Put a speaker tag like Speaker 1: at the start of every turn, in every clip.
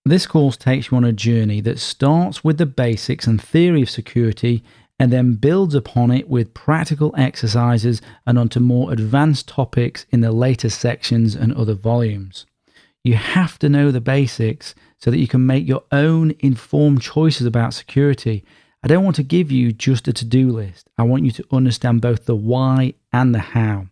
Speaker 1: This course takes you on a journey that starts with the basics and theory of security and then builds upon it with practical exercises and onto more advanced topics in the later sections and other volumes. You have to know the basics so that you can make your own informed choices about security. I don't want to give you just a to-do list. I want you to understand both the why and the how.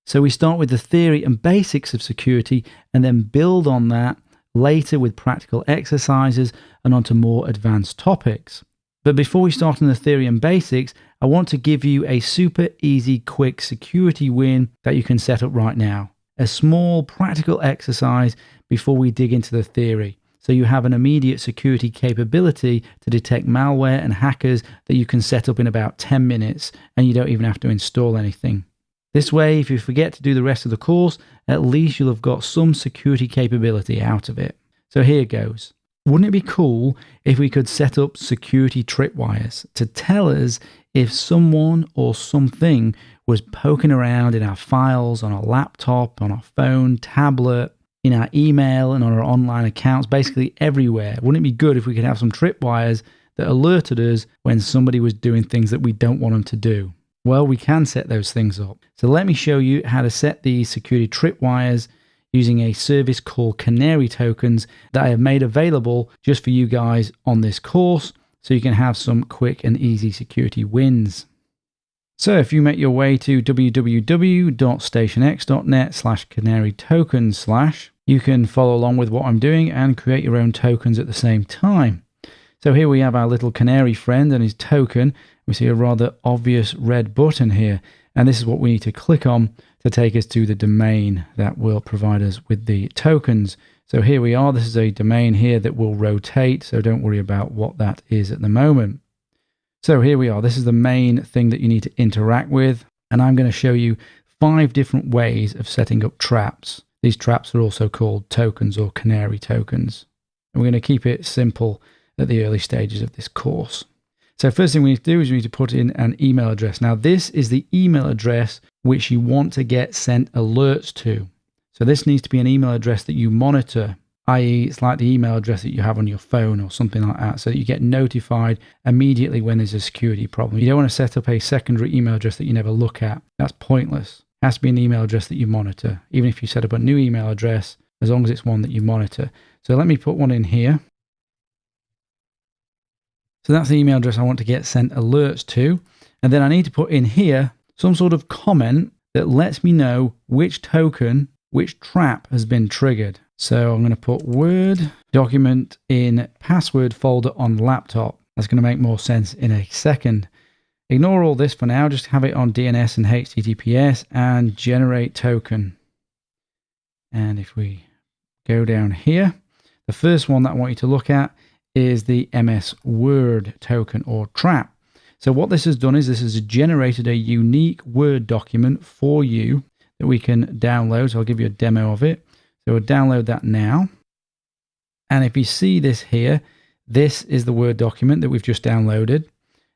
Speaker 1: So we start with the theory and basics of security and then build on that later with practical exercises and onto more advanced topics. But before we start on the theory and basics, I want to give you a super easy, quick security win that you can set up right now. A small practical exercise before we dig into the theory. So you have an immediate security capability to detect malware and hackers that you can set up in about 10 minutes and you don't even have to install anything. This way, if you forget to do the rest of the course, at least you'll have got some security capability out of it. So here goes. Wouldn't it be cool if we could set up security tripwires to tell us if someone or something was poking around in our files, on our laptop, on our phone, tablet, in our email and on our online accounts, basically everywhere? Wouldn't it be good if we could have some tripwires that alerted us when somebody was doing things that we don't want them to do? Well, we can set those things up. So let me show you how to set these security tripwires using a service called Canary Tokens that I have made available just for you guys on this course so you can have some quick and easy security wins. So if you make your way to www.stationx.net/canarytokens/, you can follow along with what I'm doing and create your own tokens at the same time. So here we have our little canary friend and his token. We see a rather obvious red button here, and this is what we need to click on to take us to the domain that will provide us with the tokens. So here we are. This is a domain here that will rotate, so don't worry about what that is at the moment. So here we are. This is the main thing that you need to interact with, and I'm going to show you 5 different ways of setting up traps. These traps are also called tokens or canary tokens. And we're going to keep it simple at the early stages of this course. So first thing we need to do is we need to put in an email address. Now this is the email address which you want to get sent alerts to. So this needs to be an email address that you monitor, i.e. it's like the email address that you have on your phone or something like that, so that you get notified immediately when there's a security problem. You don't want to set up a secondary email address that you never look at. That's pointless. It has to be an email address that you monitor. Even if you set up a new email address, as long as it's one that you monitor. So let me put one in here. So that's the email address I want to get sent alerts to. And then I need to put in here some sort of comment that lets me know which token, which trap has been triggered. So I'm going to put Word document in password folder on laptop. That's going to make more sense in a second. Ignore all this for now. Just have it on DNS and HTTPS and generate token. And if we go down here, the first one that I want you to look at is the MS Word token or trap. So what this has done is this has generated a unique Word document for you that we can download. So I'll give you a demo of it. So we'll download that now. And if you see this here, this is the Word document that we've just downloaded.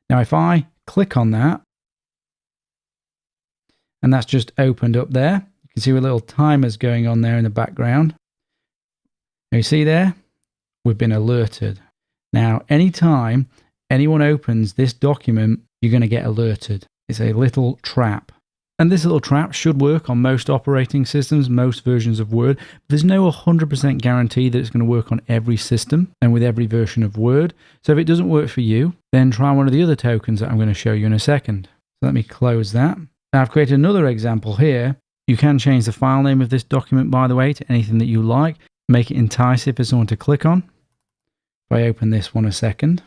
Speaker 1: Now if I click on that, and that's just opened up there, you can see a little timer's going on there in the background. Now you see there, we've been alerted. Now, anytime anyone opens this document, you're going to get alerted. It's a little trap. And this little trap should work on most operating systems, most versions of Word. There's no 100% guarantee that it's going to work on every system and with every version of Word. So if it doesn't work for you, then try one of the other tokens that I'm going to show you in a second. So let me close that. Now I've created another example here. You can change the file name of this document, by the way, to anything that you like. Make it enticing for someone to click on. If I open this one a second,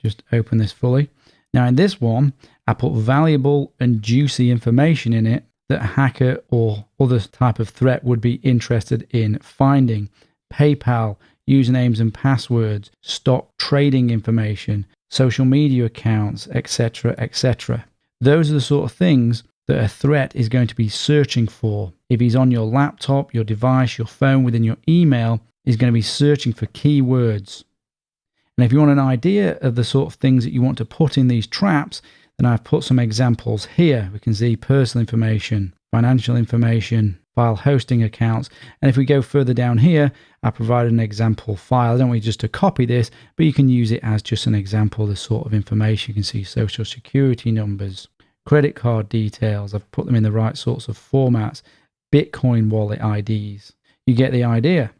Speaker 1: just open this fully. Now in this one, I put valuable and juicy information in it that a hacker or other type of threat would be interested in finding. PayPal, usernames and passwords, stock trading information, social media accounts, etc., etc. Those are the sort of things that a threat is going to be searching for. If he's on your laptop, your device, your phone, within your email, he's going to be searching for keywords. And if you want an idea of the sort of things that you want to put in these traps, then I've put some examples here. We can see personal information, financial information, file hosting accounts. And if we go further down here, I provided an example file. I don't want you just to copy this, but you can use it as just an example of the sort of information. You can see social security numbers, credit card details. I've put them in the right sorts of formats, Bitcoin wallet IDs. You get the idea.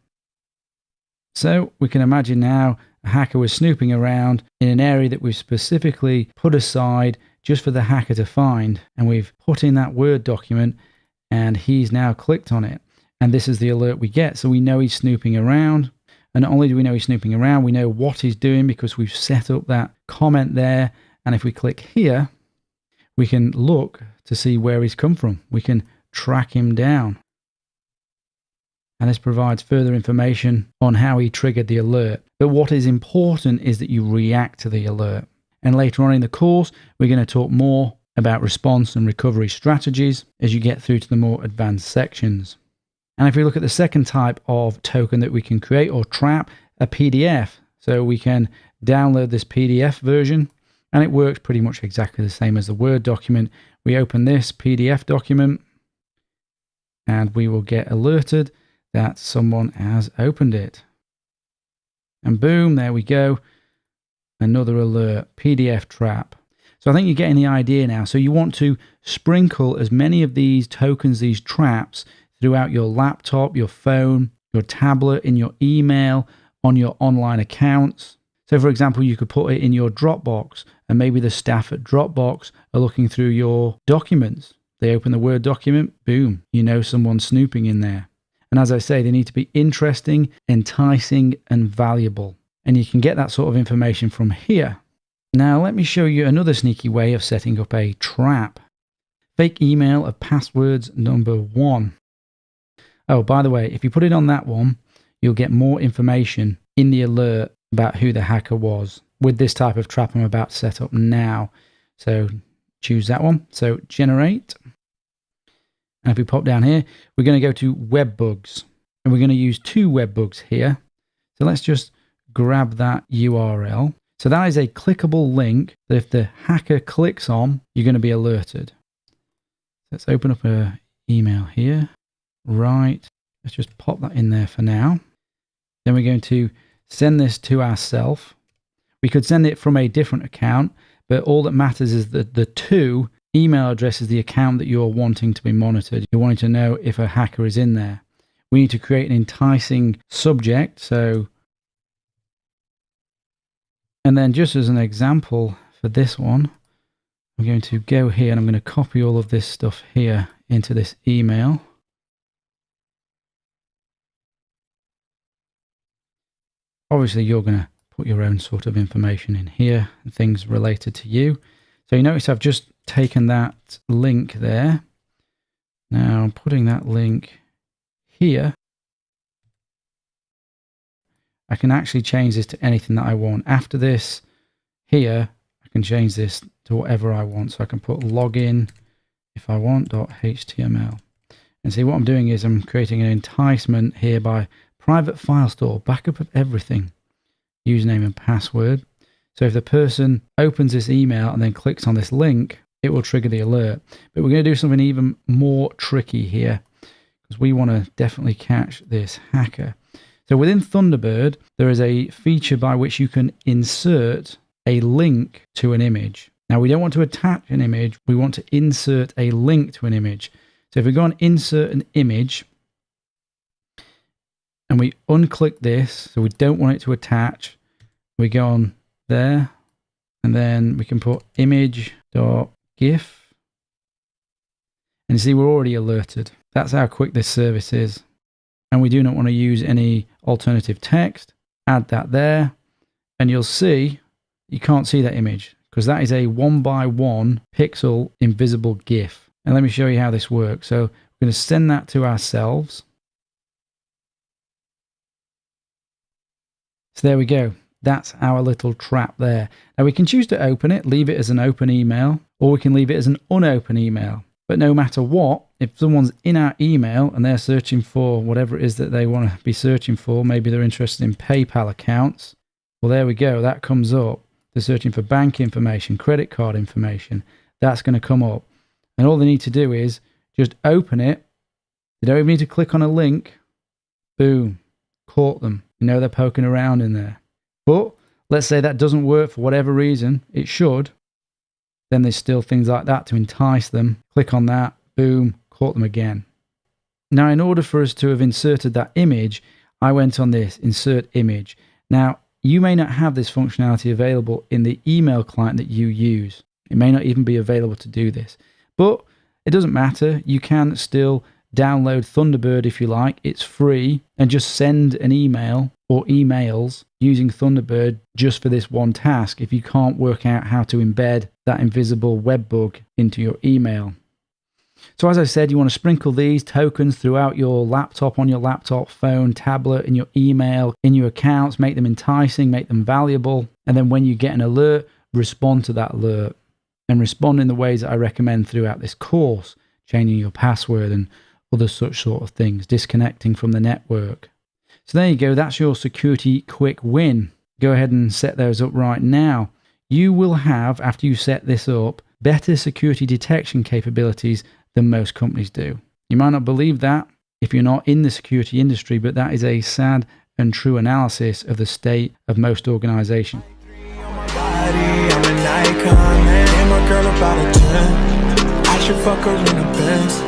Speaker 1: So we can imagine now a hacker was snooping around in an area that we've specifically put aside just for the hacker to find. And we've put in that Word document and he's now clicked on it. And this is the alert we get. So we know he's snooping around. And not only do we know he's snooping around, we know what he's doing because we've set up that comment there. And if we click here, we can look to see where he's come from. We can track him down. And this provides further information on how he triggered the alert. But what is important is that you react to the alert. And later on in the course, we're going to talk more about response and recovery strategies as you get through to the more advanced sections. And if we look at the second type of token that we can create or trap, a PDF. So we can download this PDF version and it works pretty much exactly the same as the Word document. We open this PDF document and we will get alerted that someone has opened it. And boom, there we go. Another alert, PDF trap. So I think you're getting the idea now. So you want to sprinkle as many of these tokens, these traps, throughout your laptop, your phone, your tablet, in your email, on your online accounts. So for example, you could put it in your Dropbox and maybe the staff at Dropbox are looking through your documents. They open the Word document, boom, you know someone's snooping in there. And as I say, they need to be interesting, enticing, and valuable. And you can get that sort of information from here. Now, let me show you another sneaky way of setting up a trap. Fake email of passwords number 1. Oh, by the way, if you put it on that one, you'll get more information in the alert about who the hacker was with this type of trap I'm about to set up now. So choose that one. So generate. And if we pop down here, we're going to go to web bugs. And we're going to use 2 web bugs here. So let's just grab that URL. So that is a clickable link that if the hacker clicks on, you're going to be alerted. Let's open up an email here. Right. Let's just pop that in there for now. Then we're going to send this to ourselves. We could send it from a different account, but all that matters is that the 2 email address is the account that you're wanting to be monitored. You're wanting to know if a hacker is in there. We need to create an enticing subject. So, and then just as an example for this one, I'm going to go here and I'm going to copy all of this stuff here into this email. Obviously, you're going to put your own sort of information in here and things related to you. So you notice I've just taken that link there. Now I'm putting that link here. I can actually change this to anything that I want. After this, here, I can change this to whatever I want. So I can put login, if I want, .html. And see what I'm doing is I'm creating an enticement here by private file store, backup of everything, username and password. So if the person opens this email and then clicks on this link, it will trigger the alert. But we're going to do something even more tricky here because we want to definitely catch this hacker. So within Thunderbird, there is a feature by which you can insert a link to an image. Now, we don't want to attach an image. We want to insert a link to an image. So if we go on insert an image and we unclick this, so we don't want it to attach, we go on there and then we can put image.gif. And you see, we're already alerted. That's how quick this service is. And we do not want to use any alternative text. Add that there. And you'll see, you can't see that image because that is a 1x1 pixel invisible GIF. And let me show you how this works. So we're going to send that to ourselves. So there we go. That's our little trap there. Now we can choose to open it, leave it as an open email, or we can leave it as an unopened email. But no matter what, if someone's in our email and they're searching for whatever it is that they want to be searching for, maybe they're interested in PayPal accounts, well, there we go. That comes up. They're searching for bank information, credit card information. That's going to come up. And all they need to do is just open it. You don't even need to click on a link. Boom. Caught them. You know they're poking around in there. But let's say that doesn't work for whatever reason. It should. Then there's still things like that to entice them. Click on that. Boom. Caught them again. Now, in order for us to have inserted that image, I went on this insert image. Now, you may not have this functionality available in the email client that you use. It may not even be available to do this. But it doesn't matter. You can still download Thunderbird if you like. It's free, and just send an email or emails using Thunderbird just for this one task if you can't work out how to embed that invisible web bug into your email. So as I said, you want to sprinkle these tokens throughout your laptop, on your laptop, phone, tablet, in your email, in your accounts, make them enticing, make them valuable. And then when you get an alert, respond to that alert. And respond in the ways that I recommend throughout this course, changing your password and other such sort of things, disconnecting from the network. So there you go, that's your security quick win. Go ahead and set those up right now. You will have, after you set this up, better security detection capabilities than most companies do. You might not believe that if you're not in the security industry, but that is a sad and true analysis of the state of most organizations. I should fuck her in a Benz.